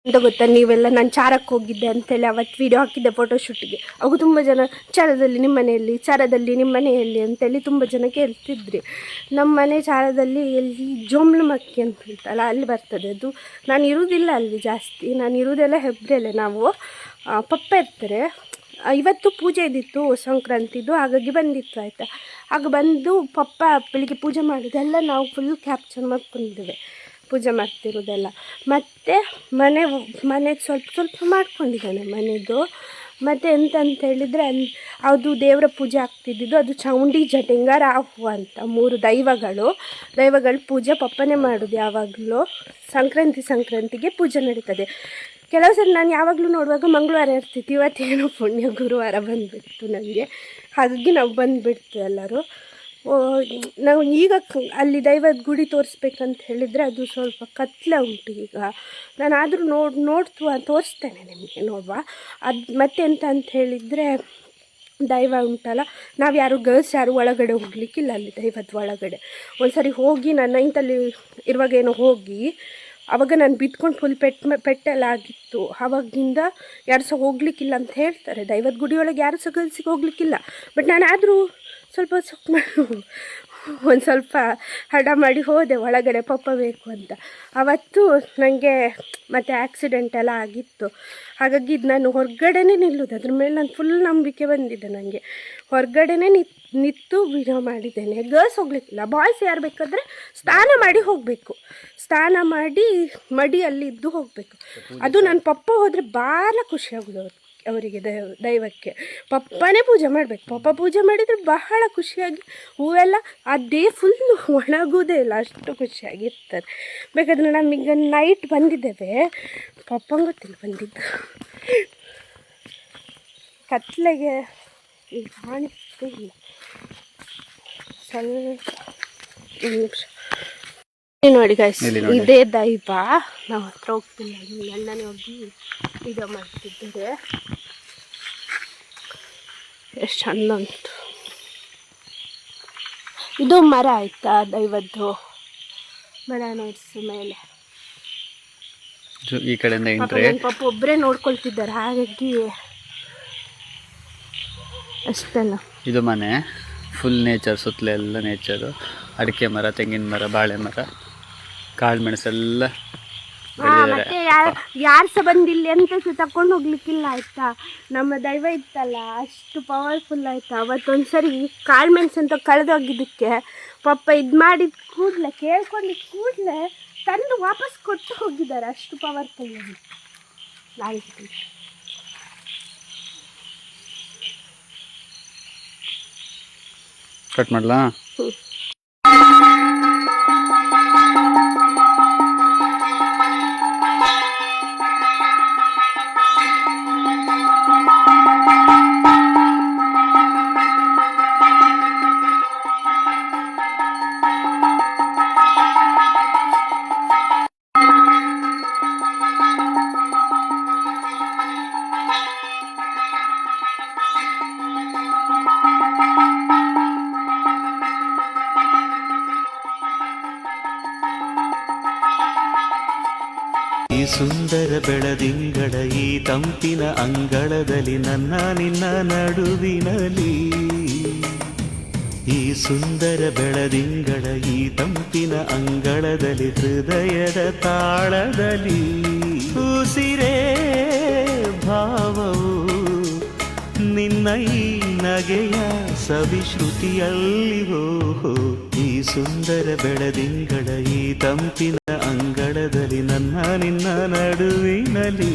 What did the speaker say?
ಅಂತ ಗೊತ್ತಾ ನೀವೆಲ್ಲ ನಾನು ಚಾರಕ್ಕೆ ಹೋಗಿದ್ದೆ ಅಂತೇಳಿ ಅವತ್ತು ವೀಡಿಯೋ ಹಾಕಿದ್ದೆ ಫೋಟೋಶೂಟಿಗೆ. ಅವು ತುಂಬ ಜನ ಚಾರದಲ್ಲಿ ನಿಮ್ಮ ಮನೆಯಲ್ಲಿ, ಚಾರದಲ್ಲಿ ನಿಮ್ಮ ಮನೆಯಲ್ಲಿ ಅಂತೇಳಿ ತುಂಬ ಜನ ಕೇಳ್ತಿದ್ರಿ. ನಮ್ಮ ಮನೆ ಚಾರದಲ್ಲಿ ಎಲ್ಲಿ ಜೋಮ್ಲಮಕ್ಕಿ ಅಂತ ಉಂಟಲ್ಲ ಅಲ್ಲಿ ಬರ್ತದೆ. ಅದು ನಾನು ಇರುವುದಿಲ್ಲ ಅಲ್ಲಿ ಜಾಸ್ತಿ, ನಾನು ಇರುವುದೆಲ್ಲ ಹೆಬ್ರೆಲೆ. ನಾವು ಪಪ್ಪ ಇರ್ತಾರೆ. ಇವತ್ತು ಪೂಜೆ ಇದ್ದಿತ್ತು ಸಂಕ್ರಾಂತಿದು, ಹಾಗಾಗಿ ಬಂದಿತ್ತು ಆಯಿತಾ. ಆಗ ಬಂದು ಪಪ್ಪ ಬೆಳಿಗ್ಗೆ ಪೂಜೆ ಮಾಡೋದೆಲ್ಲ ನಾವು ಫುಲ್ ಕ್ಯಾಪ್ಚರ್ ಮಾಡ್ಕೊಂಡಿದ್ದೇವೆ, ಪೂಜೆ ಮಾಡ್ತಿರೋದೆಲ್ಲ. ಮತ್ತು ಮನೆಗೆ ಸ್ವಲ್ಪ ಮಾಡ್ಕೊಂಡಿದ್ದಾನೆ ಮನೆಯದು. ಮತ್ತು ಎಂತಂತ ಹೇಳಿದರೆ ಅದು ದೇವರ ಪೂಜೆ ಆಗ್ತಿದ್ದು, ಅದು ಚೌಂಡಿ ಜಟಿಂಗ ರಾಹು ಅಂತ 3 ದೈವಗಳು ಪೂಜೆ ಪಪ್ಪನೇ ಮಾಡೋದು. ಯಾವಾಗಲೂ ಸಂಕ್ರಾಂತಿಗೆ ಪೂಜೆ ನಡೀತದೆ. ಕೆಲವು ಸಲ ನಾನು ಯಾವಾಗಲೂ ನೋಡುವಾಗ ಮಂಗಳವಾರ ಇರ್ತಿತ್ತು, ಇವತ್ತೇನೋ ಪುಣ್ಯ ಗುರುವಾರ ಬಂದುಬಿಡ್ತು ನನಗೆ, ಹಾಗಾಗಿ ನಾವು ಬಂದುಬಿಡ್ತು ಎಲ್ಲರೂ. ನಾವು ಈಗ ಅಲ್ಲಿ ದೈವದ ಗುಡಿ ತೋರಿಸ್ಬೇಕಂತ ಹೇಳಿದರೆ ಅದು ಸ್ವಲ್ಪ ಕತ್ಲೆ ಉಂಟು ಈಗ. ನಾನು ಆದರೂ ತೋರಿಸ್ತೇನೆ ನಿಮಗೆ, ನೋಡುವ. ಅದು ಮತ್ತೆ ಅಂತ ಹೇಳಿದರೆ ದೈವ ಉಂಟಲ್ಲ, ನಾವು ಗರ್ಲ್ಸ್ ಯಾರು ಒಳಗಡೆ ಹೋಗಲಿಕ್ಕಿಲ್ಲ ಅಲ್ಲಿ ದೈವದ ಒಳಗಡೆ. ಒಂದು ಸರಿ ಹೋಗಿ ನಾನು 9th ಇರುವಾಗೇನೋ ಹೋಗಿ, ಆವಾಗ ನಾನು ಬಿದ್ಕೊಂಡು ಫುಲ್ ಪೆಟ್ಟೆಲ್ಲ ಆಗಿತ್ತು. ಆವಾಗಿಂದ ಯಾರು ಸಹ ಹೋಗ್ಲಿಕ್ಕಿಲ್ಲ ಅಂತ ಹೇಳ್ತಾರೆ, ದೈವದ ಗುಡಿಯೊಳಗೆ ಯಾರು ಸಹ ಗರ್ಲ್ಸಿಗೆ ಹೋಗ್ಲಿಕ್ಕಿಲ್ಲ. ಬಟ್ ನಾನು ಆದರೂ ಒಂದು ಸ್ವಲ್ಪ ಹಠ ಮಾಡಿ ಹೋದೆ ಒಳಗಡೆ, ಪಪ್ಪ ಬೇಕು ಅಂತ. ಆವತ್ತು ನನಗೆ ಮತ್ತೆ ಆಕ್ಸಿಡೆಂಟ್ ಎಲ್ಲ ಆಗಿತ್ತು. ಹಾಗಾಗಿ ನಾನು ಹೊರಗಡೆನೇ ನಿಲ್ಲೋದು, ಅದ್ರ ಮೇಲೆ ನಾನು ಫುಲ್ ನಂಬಿಕೆ ಬಂದಿದೆ ನನಗೆ. ಹೊರಗಡೆನೇ ನಿಂತು ವಿಡಿಯೋ ಮಾಡಿದ್ದೇನೆ. ಗರ್ಲ್ಸ್ ಹೋಗ್ಲಿಕ್ಕಿಲ್ಲ, ಬಾಯ್ಸ್ ಯಾರು ಬೇಕಾದರೆ ಸ್ನಾನ ಮಾಡಿ ಹೋಗಬೇಕು, ಸ್ನಾನ ಮಾಡಿ ಮಡಿಯಲ್ಲಿದ್ದು ಹೋಗಬೇಕು. ಅದು ನನ್ನ ಪಪ್ಪ ಹೋದರೆ ಭಾಳ ಖುಷಿಯಾಗೋದು ಅವರಿಗೆ, ದೈವಕ್ಕೆ. ಪಪ್ಪನೇ ಪೂಜೆ ಮಾಡಬೇಕು. ಪಪ್ಪ ಪೂಜೆ ಮಾಡಿದರೆ ಬಹಳ ಖುಷಿಯಾಗಿ ಹೂವೆಲ್ಲ ಅದೇ ಫುಲ್ಲು ಒಣಗೋದೇ ಇಲ್ಲ, ಅಷ್ಟು ಖುಷಿಯಾಗಿರ್ತದೆ. ಬೇಕಾದರೆ ನಮಗೆ ನೈಟ್ ಬಂದಿದ್ದೇವೆ, ಪಪ್ಪಂಗೆ ಗೊತ್ತಿಲ್ಲ ಬಂದಿದ್ದು. ಕತ್ಲೆಗೆ ಕಾಣಿಸ್ತೇ ಇಲ್ಲ ಸ್ವಲ್ಪ. ನಿಮಿಷ ನೋಡಿ ಗಾಯ್ಸ್, ಇದೇ ದೈವ. ನಾವು ಹತ್ರ ಹೋಗ್ತಿಲ್ಲ, ಅಣ್ಣನೇ ಹೋಗಿ ವಿಡಿಯೋ ಮಾಡ್ತಿದ್ದಾರೆ. ಎಷ್ಟು ಚಂದ ಉಂಟು ಇದು ಮರ ಆಯ್ತಾ, ದೈವದ್ದು ಮರ ನೋಡ್ಸು ಮೇಲೆ. ಈ ಕಡೆಯಿಂದ ಪಾಪ ಒಬ್ಬರೇ ನೋಡ್ಕೊಳ್ತಿದ್ದಾರೆ, ಹಾಗಾಗಿ ಅಷ್ಟೆಲ್ಲ. ಇದು ಮನೆ ಫುಲ್ ನೇಚರ್, ಸುತ್ತಲೆಲ್ಲ ನೇಚರು. ಅಡಿಕೆ ಮರ, ತೆಂಗಿನ ಮರ, ಬಾಳೆ ಮರ, ಕಾಳು ಮೆಣಸೆಲ್ಲ. ಮತ್ತೆ ಯಾರು ಸಹ ಬಂದಿಲ್ಲ ಅಂತ ತಕೊಂಡು ಹೋಗ್ಲಿಕ್ಕಿಲ್ಲ ಆಯ್ತಾ. ನಮ್ಮ ದೈವ ಇತ್ತಲ್ಲ ಅಷ್ಟು ಪವರ್ಫುಲ್ ಆಯ್ತಾ. ಅವತ್ತೊಂದ್ಸರಿ ಕಾಳು ಮೆಣಸು ಅಂತ ಕಳೆದೋಗಿದ್ದಕ್ಕೆ ಪಪ್ಪ ಇದು ಮಾಡಿದ ಕೂಡಲೇ, ಕೇಳ್ಕೊಂಡಿದ್ದ ಕೂಡಲೇ ತಂದು ವಾಪಸ್ ಕೊಟ್ಟು ಹೋಗಿದ್ದಾರೆ, ಅಷ್ಟು ಪವರ್ಫುಲ್ ಆಗಿ. ಕಟ್ ಮಾಡಲಾ? ಈ ಸುಂದರ ಬೆಳದಿಂಗಳ ಈ ತಂಪಿನ ಅಂಗಳದಲ್ಲಿ ನನ್ನ ನಿನ್ನ ನಡುವಿನಲ್ಲಿ, ಈ ಸುಂದರ ಬೆಳದಿಂಗಳ ಈ ತಂಪಿನ ಅಂಗಳದಲ್ಲಿ, ಹೃದಯದ ತಾಳದಲ್ಲಿ ಉಸಿರೇ ಭಾವವು ನಿನ್ನ ಈ ನಗೆಯ ಸವಿಶ್ರುತಿಯಲ್ಲಿವೋ. ಈ ಸುಂದರ ಬೆಳದಿಂಗಳ ಈ ತಂಪಿನ ಅಂಗಳದಲ್ಲಿ ನನ್ನ ನಿನ್ನ ನಡುವಿನಲ್ಲಿ.